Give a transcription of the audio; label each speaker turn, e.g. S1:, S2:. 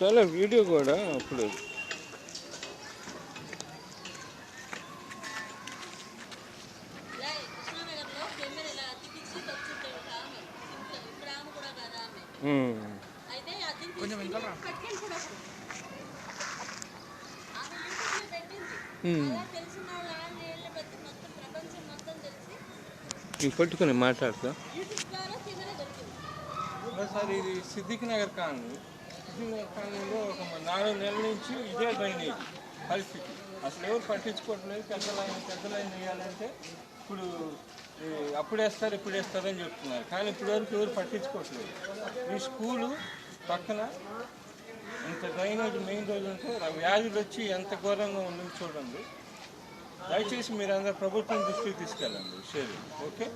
S1: చాలా వీడియో కూడా అప్పుడు పట్టుకుని మాట్లాడతా సార్. ఇది సిద్దిక్ నగర్ కాలనీ. సిద్దిక్ నగర్ కాలనీలో ఒక 4 నెలల నుంచి ఇదే డ్రైనేజ్ పరిస్థితి. అసలు ఎవరు పట్టించుకోవట్లేదు. పెద్ద లైన్ వేయాలంటే ఇప్పుడు అప్పుడేస్తారు ఇప్పుడు వేస్తారని చెప్తున్నారు, కానీ ఇప్పటివరకు ఎవరు పట్టించుకోవట్లేదు. ఈ స్కూలు పక్కన ఇంత డ్రైనేజ్ మెయిన్ రోడ్ ఉంటే వ్యాధులు వచ్చి ఎంత ఘోరంగా ఉందని చూడండి. దయచేసి మీరు అందరూ ప్రభుత్వం దృష్టికి తీసుకెళ్ళండి విషయాలు. ఓకే.